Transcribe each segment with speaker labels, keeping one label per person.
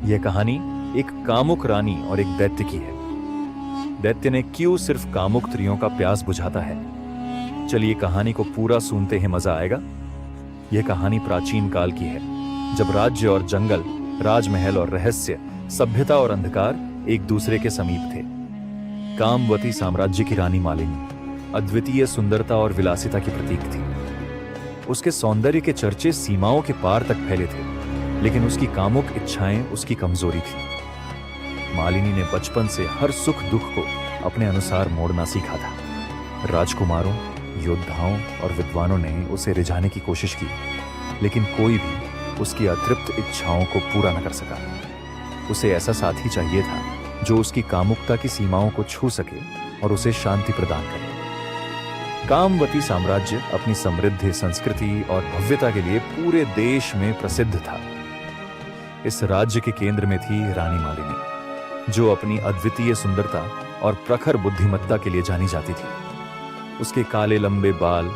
Speaker 1: यह कहानी एक कामुक रानी और एक दैत्य की है। दैत्य ने क्यों सिर्फ कामुक स्त्रियों का प्यास बुझाता है। चलिए कहानी को पूरा सुनते हैं, मजा आएगा। यह कहानी प्राचीन काल की है, जब राज्य और जंगल, राजमहल और रहस्य, सभ्यता और अंधकार एक दूसरे के समीप थे। कामवती साम्राज्य की रानी मालिनी अद्वितीय सुंदरता और विलासिता की प्रतीक थी। उसके सौंदर्य के चर्चे सीमाओं के पार तक फैले थे, लेकिन उसकी कामुक इच्छाएं उसकी कमजोरी थी। मालिनी ने बचपन से हर सुख दुख को अपने अनुसार मोड़ना सीखा था। राजकुमारों, योद्धाओं और विद्वानों ने उसे रिझाने की कोशिश की, लेकिन कोई भी उसकी अतृप्त इच्छाओं को पूरा न कर सका। उसे ऐसा साथी चाहिए था जो उसकी कामुकता की सीमाओं को छू सके और उसे शांति प्रदान करे। कामवती साम्राज्य अपनी समृद्ध संस्कृति और भव्यता के लिए पूरे देश में प्रसिद्ध था। इस राज्य के केंद्र में थी रानी मालिनी, जो अपनी अद्वितीय सुंदरता और प्रखर बुद्धिमत्ता के लिए जानी जाती थी। उसके काले लंबे बाल,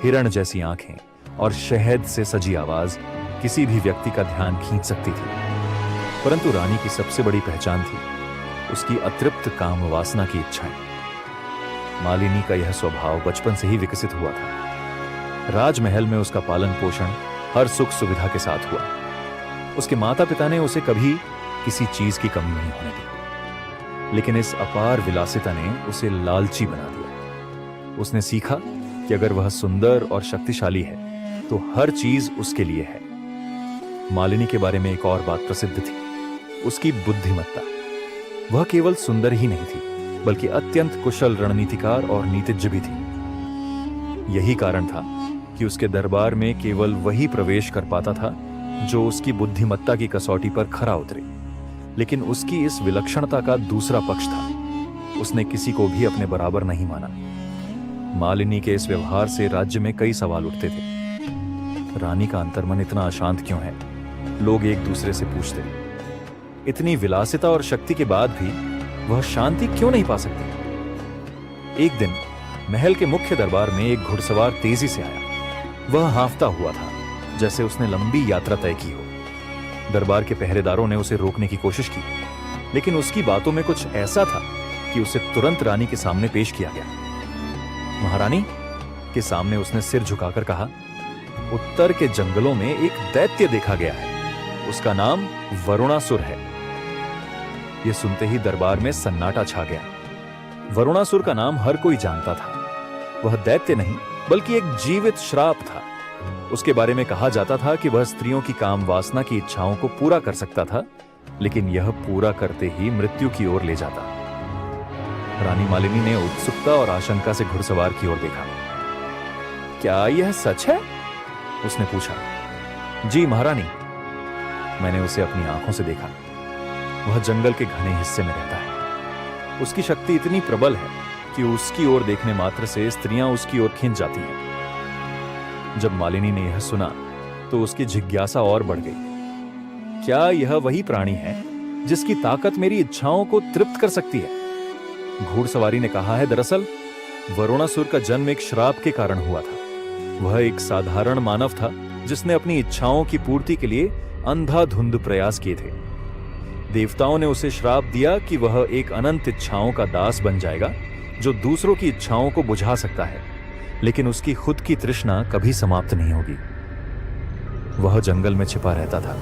Speaker 1: हिरण जैसी आंखें और शहद से सजी आवाज किसी भी व्यक्ति का ध्यान खींच सकती थी। परंतु रानी की सबसे बड़ी पहचान थी उसकी अतृप्त काम वासना की इच्छाएं। मालिनी का यह स्वभाव बचपन से ही विकसित हुआ था। राजमहल में उसका पालन पोषण हर सुख सुविधा के साथ हुआ। उसके माता पिता ने उसे कभी किसी चीज की कमी नहीं होने दी, लेकिन इस अपार विलासिता ने उसे लालची बना दिया। उसने सीखा कि अगर वह सुंदर और शक्तिशाली है तो हर चीज उसके लिए है। मालिनी के बारे में एक और बात प्रसिद्ध थी, उसकी बुद्धिमत्ता। वह केवल सुंदर ही नहीं थी, बल्कि अत्यंत कुशल रणनीतिकार और नीतिज्ञ भी थी। यही कारण था कि उसके दरबार में केवल वही प्रवेश कर पाता था जो उसकी बुद्धिमत्ता की कसौटी पर खरा उतरे। लेकिन उसकी इस विलक्षणता का दूसरा पक्ष था, उसने किसी को भी अपने बराबर नहीं माना। मालिनी के इस व्यवहार से राज्य में कई सवाल उठते थे। रानी का अंतर्मन इतना अशांत क्यों है, लोग एक दूसरे से पूछते। इतनी विलासिता और शक्ति के बाद भी वह शांति क्यों नहीं पा सकती। एक दिन महल के मुख्य दरबार में एक घुड़सवार तेजी से आया। वह हांफता हुआ था, जैसे उसने लंबी यात्रा तय की हो। दरबार के पहरेदारों ने उसे रोकने की कोशिश की, लेकिन उसकी बातों में कुछ ऐसा था कि उसे तुरंत रानी के सामने पेश किया गया। महारानी के सामने उसने सिर झुकाकर कहा, उत्तर के जंगलों में एक दैत्य देखा गया है, उसका नाम वरुणासुर है। यह सुनते ही दरबार में सन्नाटा छा गया। वरुणासुर का नाम हर कोई जानता था। वह दैत्य नहीं, बल्कि एक जीवित श्राप था। उसके बारे में कहा जाता था कि वह स्त्रियों की काम वासना की इच्छाओं को पूरा कर सकता था, लेकिन यह पूरा करते ही मृत्यु की ओर ले जाता। रानी मालिनी ने उत्सुकता और आशंका से घुड़सवार की ओर देखा। क्या यह सच है? उसने पूछा। जी महारानी, मैंने उसे अपनी आंखों से देखा। वह जंगल के घने हिस्से में रहता है। उसकी शक्ति इतनी प्रबल है कि उसकी ओर देखने मात्र से स्त्रियां उसकी ओर खींच जाती हैं। जब मालिनी ने यह सुना तो उसकी जिज्ञासा और बढ़ गई। क्या यह वही प्राणी है जिसकी ताकत मेरी इच्छाओं को तृप्त कर सकती है? घुड़सवारी ने कहा है, दरअसल वरुणासुर का जन्म एक श्राप के कारण हुआ था। वह एक साधारण मानव था जिसने अपनी इच्छाओं की पूर्ति के लिए अंधाधुंध प्रयास किए थे। देवताओं ने उसे श्राप दिया कि वह एक अनंत इच्छाओं का दास बन जाएगा, जो दूसरों की इच्छाओं को बुझा सकता है, लेकिन उसकी खुद की तृष्णा कभी समाप्त नहीं होगी। वह जंगल में छिपा रहता था,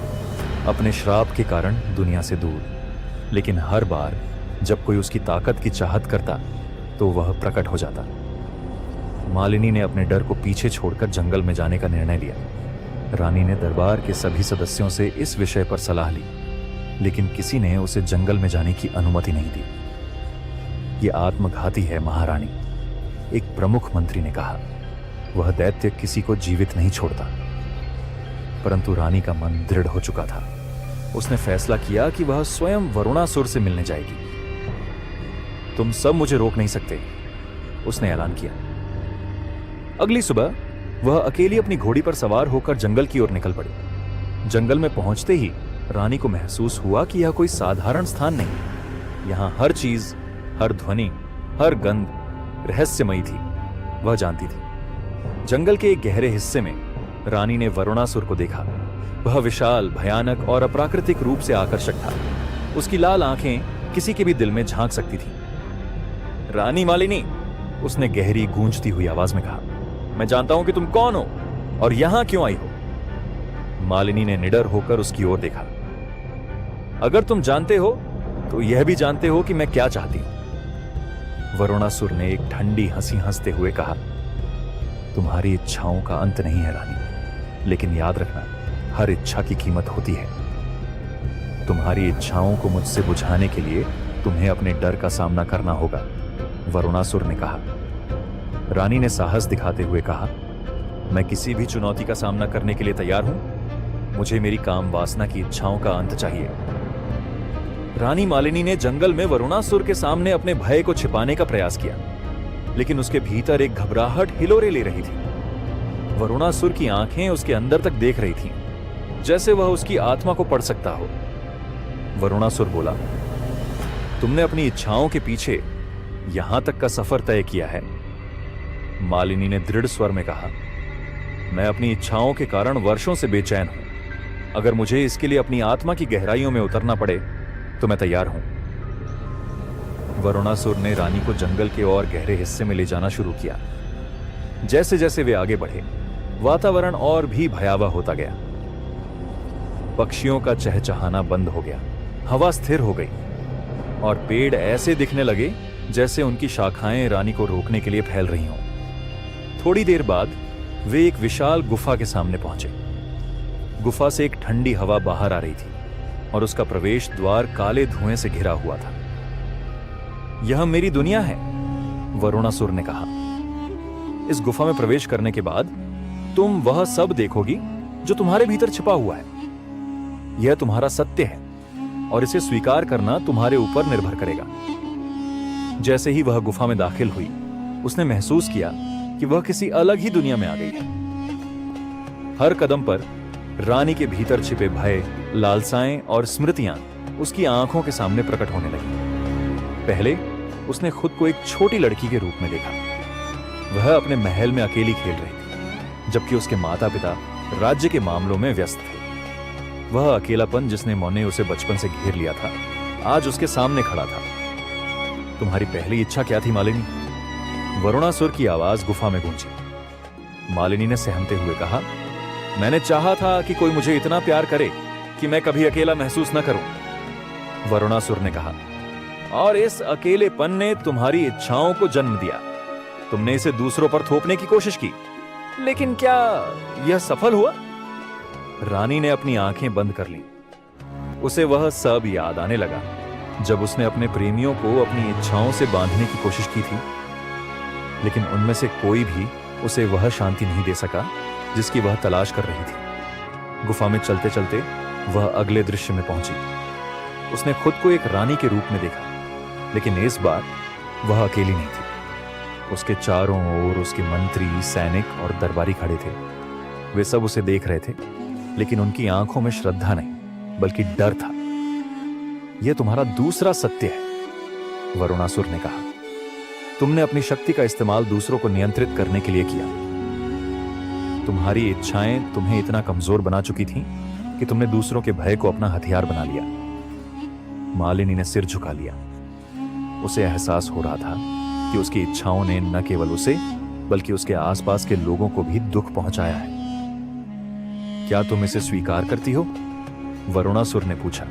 Speaker 1: अपने श्राप के कारण दुनिया से दूर। लेकिन हर बार जब कोई उसकी ताकत की चाहत करता तो वह प्रकट हो जाता। मालिनी ने अपने डर को पीछे छोड़कर जंगल में जाने का निर्णय लिया। रानी ने दरबार के सभी सदस्यों से इस विषय पर सलाह ली, लेकिन किसी ने उसे जंगल में जाने की अनुमति नहीं दी। यह आत्मघाती है महारानी, एक प्रमुख मंत्री ने कहा। वह दैत्य किसी को जीवित नहीं छोड़ता। परंतु रानी का मन दृढ़ हो चुका था। उसने फैसला किया कि वह स्वयं वरुणासुर से मिलने जाएगी। तुम सब मुझे रोक नहीं सकते, उसने ऐलान किया। अगली सुबह वह अकेली अपनी घोड़ी पर सवार होकर जंगल की ओर निकल पड़ी। जंगल में पहुंचते ही रानी को महसूस हुआ कि यह कोई साधारण स्थान नहीं। यहां हर चीज, हर ध्वनि, हर गंध रहस्यमयी थी। वह जानती थी। जंगल के एक गहरे हिस्से में रानी ने वरुणासुर को देखा। वह विशाल, भयानक और अप्राकृतिक रूप से आकर्षक था। उसकी लाल आंखें किसी के भी दिल में झांक सकती थीं। रानी मालिनी, उसने गहरी गूंजती हुई आवाज में कहा, मैं जानता हूं कि तुम कौन हो और यहां क्यों आई हो। मालिनी ने निडर होकर उसकी ओर देखा। अगर तुम जानते हो तो यह भी जानते हो कि मैं क्या चाहती हूं। वरुणासुर ने एक ठंडी हंसी हंसते हुए कहा, तुम्हारी इच्छाओं का अंत नहीं है रानी, लेकिन याद रखना, हर इच्छा की कीमत होती है। तुम्हारी इच्छाओं को मुझसे बुझाने के लिए तुम्हें अपने डर का सामना करना होगा, वरुणासुर ने कहा। रानी ने साहस दिखाते हुए कहा, मैं किसी भी चुनौती का सामना करने के लिए तैयार हूं। मुझे मेरी काम वासना की इच्छाओं का अंत चाहिए। रानी मालिनी ने जंगल में वरुणासुर के सामने अपने भय को छिपाने का प्रयास किया, लेकिन उसके भीतर एक घबराहट हिलोरे ले रही थी। वरुणासुर की आंखें उसके अंदर तक देख रही थीं, जैसे वह उसकी आत्मा को पढ़ सकता हो। वरुणासुर बोला, तुमने अपनी इच्छाओं के पीछे यहां तक का सफर तय किया है। मालिनी ने दृढ़ स्वर में कहा, मैं अपनी इच्छाओं के कारण वर्षों से बेचैन हूं। अगर मुझे इसके लिए अपनी आत्मा की गहराइयों में उतरना पड़े तो मैं तैयार हूं। वरुणासुर ने रानी को जंगल के और गहरे हिस्से में ले जाना शुरू किया। जैसे जैसे वे आगे बढ़े, वातावरण और भी भयावह होता गया। पक्षियों का चहचहाना बंद हो गया, हवा स्थिर हो गई और पेड़ ऐसे दिखने लगे जैसे उनकी शाखाएं रानी को रोकने के लिए फैल रही हों। थोड़ी देर बाद वे एक विशाल गुफा के सामने पहुंचे। गुफा से एक ठंडी हवा बाहर आ रही थी और उसका प्रवेश द्वार काले धुएं से घिरा हुआ था। यह मेरी दुनिया है, वरुणासुर ने कहा। इस गुफा में प्रवेश करने के बाद तुम वह सब देखोगी जो तुम्हारे भीतर छिपा हुआ है। यह तुम्हारा सत्य है और इसे स्वीकार करना तुम्हारे ऊपर निर्भर करेगा। जैसे ही वह गुफा में दाखिल हुई, उसने महसूस किया कि वह किसी अलग ही दुनिया में आ गई है। हर कदम पर रानी के भीतर छिपे भय, लालसाएं और स्मृतियां उसकी आंखों के सामने प्रकट होने लगी। पहले उसने खुद को एक छोटी लड़की के रूप में देखा। वह अपने महल में अकेली खेल रही थी, जबकि उसके माता पिता राज्य के मामलों में व्यस्त थे। वह अकेलापन जिसने मोने उसे बचपन से घेर लिया था, आज उसके सामने खड़ा था। तुम्हारी पहली इच्छा क्या थी मालिनी? वरुणासुर की आवाज गुफा में गूंजी। मालिनी ने सहमते हुए कहा, मैंने चाहा था कि कोई मुझे इतना प्यार करे कि मैं कभी अकेला महसूस न करूं। वरुणासुर ने कहा, और इस अकेलेपन ने तुम्हारी इच्छाओं को जन्म दिया। तुमने इसे दूसरों पर थोपने की कोशिश की, लेकिन क्या यह सफल हुआ? रानी ने अपनी आंखें बंद कर ली। उसे वह सब याद आने लगा जब उसने अपने प्रेमियों को अपनी इच्छाओं से बांधने की कोशिश की थी, लेकिन उनमें से कोई भी उसे वह शांति नहीं दे सका जिसकी वह तलाश कर रही थी। गुफा में चलते चलते वह अगले दृश्य में पहुंची। उसने खुद को एक रानी के रूप में देखा, लेकिन इस बार वह अकेली नहीं थी। उसके चारों ओर उसके मंत्री, सैनिक और दरबारी खड़े थे। वे सब उसे देख रहे थे, लेकिन उनकी आंखों में श्रद्धा नहीं बल्कि डर था। यह तुम्हारा दूसरा सत्य है, वरुणासुर ने कहा। तुमने अपनी शक्ति का इस्तेमाल दूसरों को नियंत्रित करने के लिए किया। तुम्हारी इच्छाएं तुम्हें इतना कमजोर बना चुकी थीं कि तुमने दूसरों के भय को अपना हथियार बना लिया। मालिनी ने सिर झुका लिया। उसे एहसास हो रहा था कि उसकी इच्छाओं ने न केवल उसे बल्कि उसके आसपास के लोगों को भी दुख पहुंचाया है। क्या तुम इसे स्वीकार करती हो? वरुणासुर ने पूछा।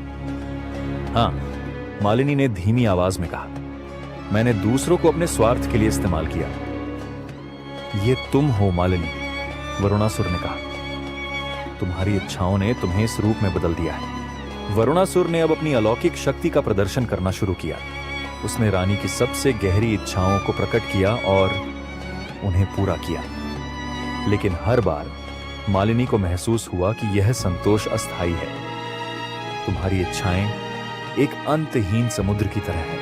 Speaker 1: हां, मालिनी ने धीमी आवाज में कहा। मैंने दूसरों को अपने स्वार्थ के लिए इस्तेमाल किया। यह तुम हो मालिनी, वरुणासुर ने कहा। तुम्हारी इच्छाओं ने तुम्हें इस रूप में बदल दिया है। वरुणासुर ने अब अपनी अलौकिक शक्ति का प्रदर्शन करना शुरू किया। उसने रानी की सबसे गहरी इच्छाओं को प्रकट किया और उन्हें पूरा किया। लेकिन हर बार मालिनी को महसूस हुआ कि यह संतोष अस्थायी है। तुम्हारी इच्छाएं एक अंतहीन समुद्र की तरह है,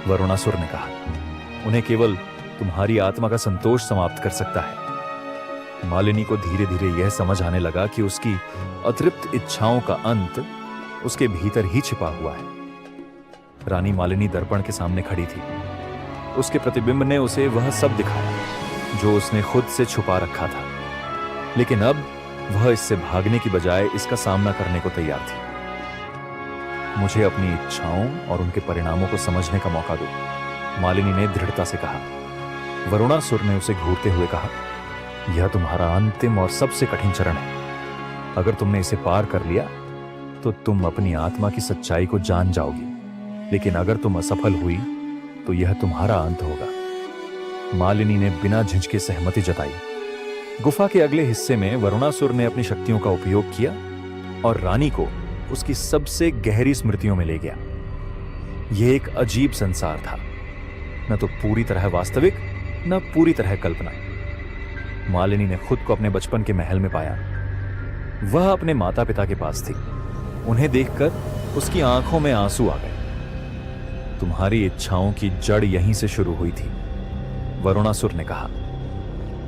Speaker 1: वरुणासुर ने कहा। उन्हें केवल तुम्हारी आत्मा का संतोष समाप्त कर सकता है। मालिनी को धीरे धीरे यह समझ आने लगा कि उसकी अतृप्त इच्छाओं का अंत उसके भीतर ही छिपा हुआ है। रानी मालिनी दर्पण के सामने खड़ी थी। उसके प्रतिबिंब ने उसे वह सब दिखाया जो उसने खुद से छुपा रखा था। लेकिन अब वह इससे भागने की बजाय इसका सामना करने को तैयार थी। मुझे अपनी इच्छाओं और उनके परिणामों को समझने का मौका दो, मालिनी ने दृढ़ता से कहा। वरुणासुर ने उसे घूरते हुए कहा, यह तुम्हारा अंतिम और सबसे कठिन चरण है। अगर तुमने इसे पार कर लिया तो तुम अपनी आत्मा की सच्चाई को जान जाओगी, लेकिन अगर तुम असफल हुई तो यह तुम्हारा अंत होगा। मालिनी ने बिना झिझके सहमति जताई। गुफा के अगले हिस्से में वरुणासुर ने अपनी शक्तियों का उपयोग किया और रानी को उसकी सबसे गहरी स्मृतियों में ले गया। यह एक अजीब संसार था, न तो पूरी तरह वास्तविक, न पूरी तरह कल्पना। मालिनी ने खुद को अपने बचपन के महल में पाया। वह अपने माता पिता के पास थी। उन्हें देखकर उसकी आंखों में आंसू आ गए। तुम्हारी इच्छाओं की जड़ यहीं से शुरू हुई थी, वरुणासुर ने कहा।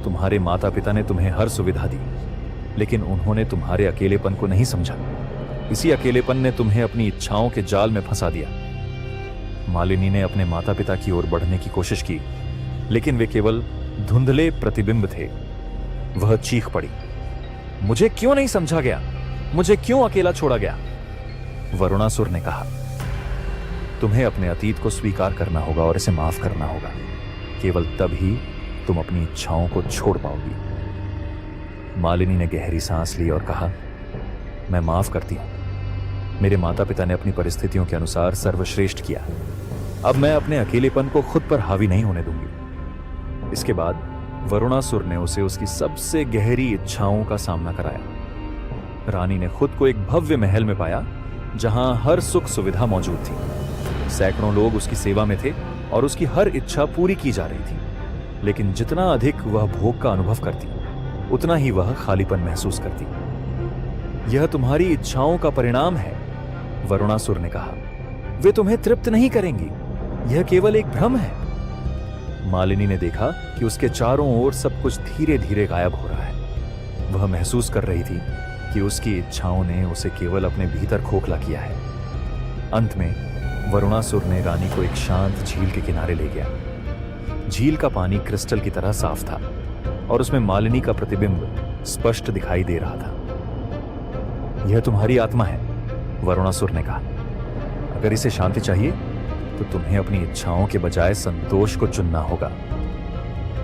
Speaker 1: तुम्हारे माता पिता ने तुम्हें हर सुविधा दी, लेकिन उन्होंने तुम्हारे अकेलेपन को नहीं समझा। इसी अकेलेपन ने तुम्हें अपनी इच्छाओं के जाल में फंसा दिया। मालिनी ने अपने माता पिता की ओर बढ़ने की कोशिश की, लेकिन वे केवल धुंधले प्रतिबिंब थे। वह चीख पड़ी, मुझे क्यों नहीं समझा गया? मुझे क्यों अकेला छोड़ा गया? वरुणासुर ने कहा, तुम्हें अपने अतीत को स्वीकार करना होगा और इसे माफ करना होगा। केवल तभी तुम अपनी इच्छाओं को छोड़ पाओगी। मालिनी ने गहरी सांस ली और कहा, मैं माफ करती हूं। मेरे माता पिता ने अपनी परिस्थितियों के अनुसार सर्वश्रेष्ठ किया। अब मैं अपने अकेलेपन को खुद पर हावी नहीं होने दूंगी। इसके बाद वरुणासुर ने उसे उसकी सबसे गहरी इच्छाओं का सामना कराया। रानी ने खुद को एक भव्य महल में पाया, जहां हर सुख सुविधा मौजूद थी। सैकड़ों लोग उसकी सेवा में थे और उसकी हर इच्छा पूरी की जा रही थी। लेकिन जितना अधिक वह भोग का अनुभव करती, उतना ही वह खालीपन महसूस करती। यह तुम्हारी इच्छाओं का परिणाम है, वरुणासुर ने कहा। वे तुम्हें तृप्त नहीं करेंगी। यह केवल एक भ्रम है। मालिनी ने देखा कि उसके चारों ओर सब कुछ धीरे धीरे गायब हो रहा है। वह महसूस कर रही थी कि उसकी इच्छाओं ने उसे केवल अपने भीतर खोखला किया है। अंत में वरुणासुर ने रानी को एक शांत झील के किनारे ले गया। झील का पानी क्रिस्टल की तरह साफ था और उसमें मालिनी का प्रतिबिंब स्पष्ट दिखाई दे रहा था। यह तुम्हारी आत्मा है, वरुणासुर ने कहा। अगर इसे शांति चाहिए तो तुम्हें अपनी इच्छाओं के बजाय संतोष को चुनना होगा।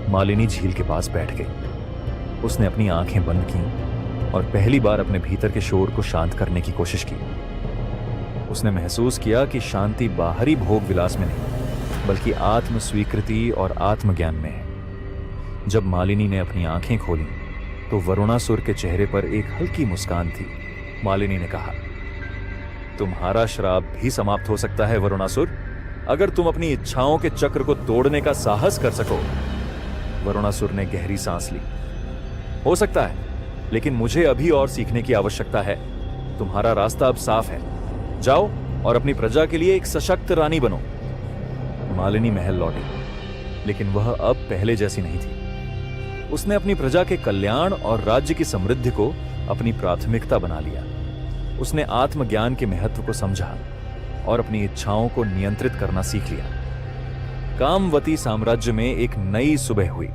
Speaker 1: मालिनी झील के पास बैठ गई। उसने अपनी आंखें बंद की और पहली बार अपने भीतर के शोर को शांत करने की कोशिश की। उसने महसूस किया कि शांति बाहरी भोग विलास में नहीं, बल्कि आत्म स्वीकृति और आत्मज्ञान में है। जब मालिनी ने अपनी आंखें खोली तो वरुणासुर के चेहरे पर एक हल्की मुस्कान थी। मालिनी ने कहा, तुम्हारा श्राप भी समाप्त हो सकता है वरुणासुर, अगर तुम अपनी इच्छाओं के चक्र को तोड़ने का साहस कर सको। वरुणासुर ने गहरी सांस ली। हो सकता है, लेकिन मुझे अभी और सीखने की आवश्यकता है। तुम्हारा रास्ता अब साफ है। जाओ और अपनी प्रजा के लिए एक सशक्त रानी बनो। मालिनी महल लौटी, लेकिन वह अब पहले जैसी नहीं थी। उसने अपनी प्रजा के कल्याण और राज्य की समृद्धि को अपनी प्राथमिकता बना लिया। उसने आत्मज्ञान के महत्व को समझा और अपनी इच्छाओं को नियंत्रित करना सीख लिया। कामवती साम्राज्य में एक नई सुबह हुई।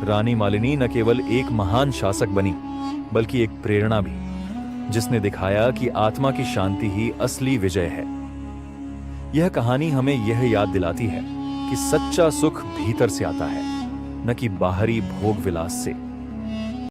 Speaker 1: रानी मालिनी न केवल एक महान शासक बनी, बल्कि एक प्रेरणा भी, जिसने दिखाया कि आत्मा की शांति ही असली विजय है। यह कहानी हमें यह याद दिलाती है कि सच्चा सुख भीतर से आता है, न कि बाहरी भोग विलास से।